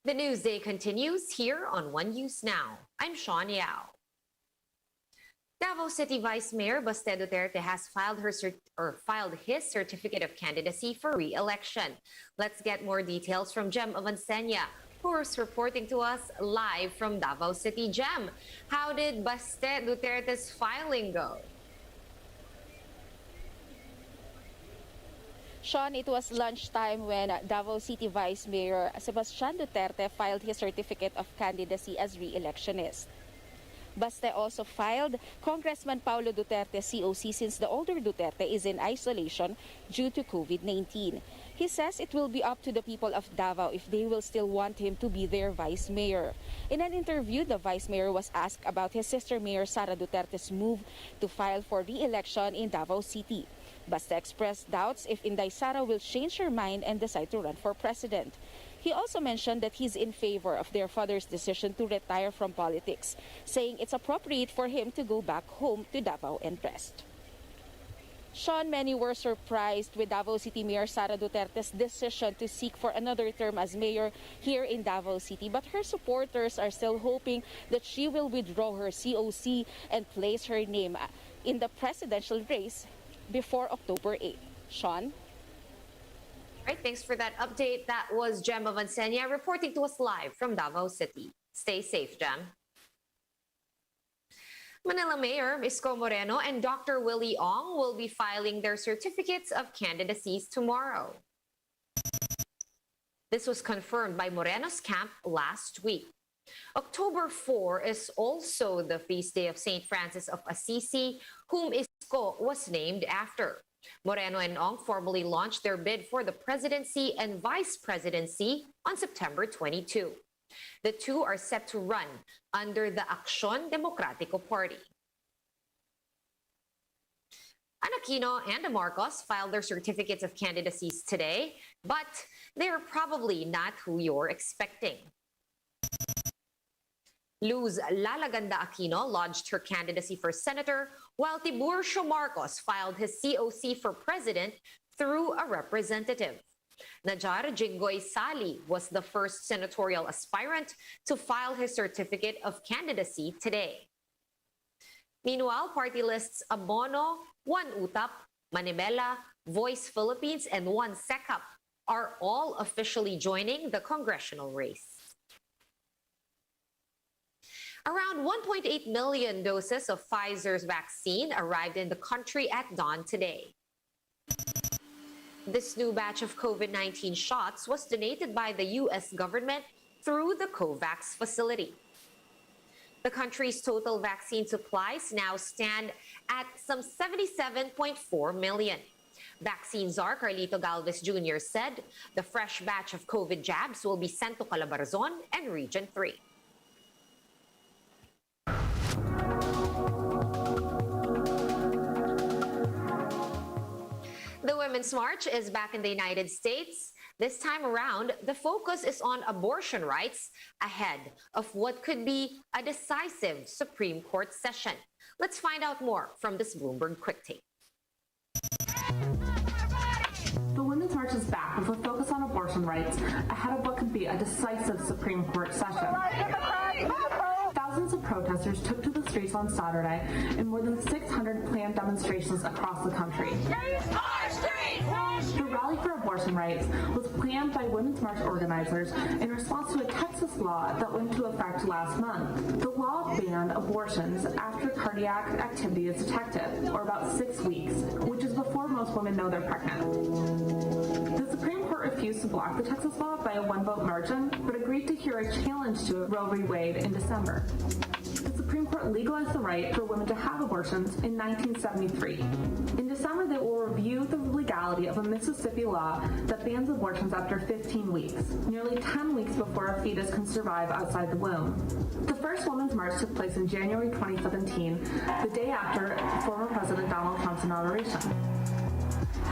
The news day continues here on One News Now. I'm Sean Yao. Davao City Vice Mayor Baste Duterte has filed his certificate of candidacy for re-election. Let's get more details from Jem Avancenia, who is reporting to us live from Davao City. Jem, how did Baste Duterte's filing go? Sean, it was lunchtime when Davao City Vice Mayor Sebastian Duterte filed his certificate of candidacy as re-electionist. Baste also filed Congressman Paulo Duterte COC since the older Duterte is in isolation due to COVID-19. He says it will be up to the people of Davao if they will still want him to be their vice mayor. In an interview, the vice mayor was asked about his sister mayor Sara Duterte's move to file for re-election in Davao City. Baste expressed doubts if Inday Sara will change her mind and decide to run for president. He also mentioned that he's in favor of their father's decision to retire from politics, saying it's appropriate for him to go back home to Davao and rest. Sean, many were surprised with Davao City Mayor Sara Duterte's decision to seek for another term as mayor here in Davao City, but her supporters are still hoping that she will withdraw her COC and place her name in the presidential race before October 8. Sean? All right, thanks for that update. That was Jem Avancenia reporting to us live from Davao City. Stay safe, Jem. Manila Mayor Isko Moreno and Dr. Willie-Ong will be filing their certificates of candidacies tomorrow. This was confirmed by Moreno's camp last week. October 4 is also the feast day of St. Francis of Assisi, whom Isko was named after. Moreno and Ong formally launched their bid for the presidency and vice presidency on September 22. The two are set to run under the Aksyon Demokratiko Party. Aquino and Marcos filed their certificates of candidacies today, but they're probably not who you're expecting. Luz Lalaganda Aquino lodged her candidacy for senator, while Tiburcio Marcos filed his COC for president through a representative. Najar Jinggoy Sali was the first senatorial aspirant to file his certificate of candidacy today. Meanwhile, party lists Abono, One Utap, Manibela, Voice Philippines, and One Sekap are all officially joining the congressional race. Around 1.8 million doses of Pfizer's vaccine arrived in the country at dawn today. This new batch of COVID-19 shots was donated by the U.S. government through the COVAX facility. The country's total vaccine supplies now stand at some 77.4 million. Vaccine czar Carlito Galvez Jr. said the fresh batch of COVID jabs will be sent to Calabarzon and Region 3. The Women's March is back in the United States. This time around, the focus is on abortion rights ahead of what could be a decisive Supreme Court session. Let's find out more from this Bloomberg Quick Take. The Women's March is back with a focus on abortion rights ahead of what could be a decisive Supreme Court session. Thousands of protesters took to the streets on Saturday in more than 600 planned demonstrations across the country. The rally for abortion rights was planned by Women's March organizers in response to a Texas law that went into effect last month. The law banned abortions after cardiac activity is detected, or about 6 weeks, which is before most women know they're pregnant. The Supreme Court refused to block the Texas law by a one-vote margin, but agreed to hear a challenge to Roe v. Wade in December. The Supreme Court legalized the right for women to have abortions in 1973. In December, they will review the legality of a Mississippi law that bans abortions after 15 weeks, nearly 10 weeks before a fetus can survive outside the womb. The first Women's March took place in January 2017, the day after former President Donald Trump's inauguration.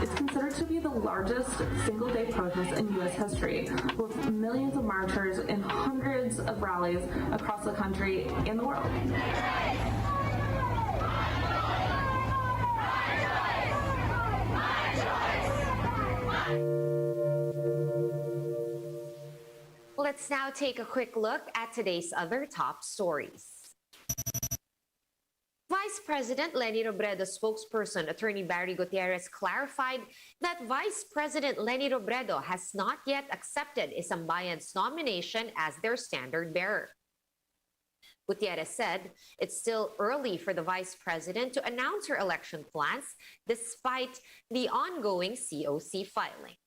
It's considered to be the largest single-day protest in U.S. history, with millions of marchers and hundreds of rallies across the country and the world. Let's now take a quick look at today's other top stories. Vice President Leni Robredo's spokesperson, Attorney Barry Gutierrez, clarified that Vice President Leni Robredo has not yet accepted Isambayan's nomination as their standard bearer. Gutierrez said it's still early for the Vice President to announce her election plans despite the ongoing COC filing.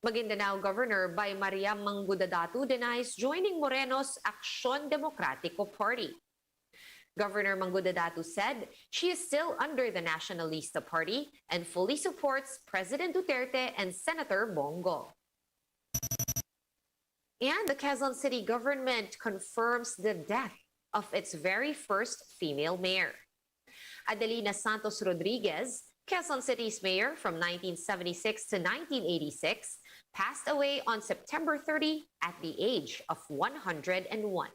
Maguindanao Governor Bay Maria Mangudadatu denies joining Moreno's Aksyon Demokratiko party. Governor Mangudadatu said she is still under the Nationalista Party and fully supports President Duterte and Senator Bongo. And the Quezon City government confirms the death of its very first female mayor. Adelina Santos Rodriguez, Quezon City's mayor from 1976 to 1986, passed away on September 30 at the age of 101.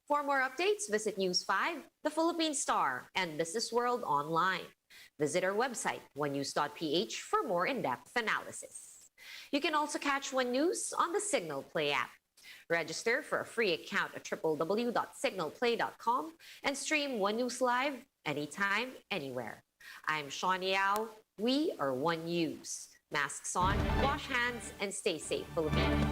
For more updates, visit News 5, The Philippine Star, and Business World online. Visit our website, onenews.ph, for more in-depth analysis. You can also catch One News on the Signal Play app. Register for a free account at www.signalplay.com and stream One News live anytime, anywhere. I'm Sean Yao. We are One News. Masks on, wash hands, and stay safe, Philippines.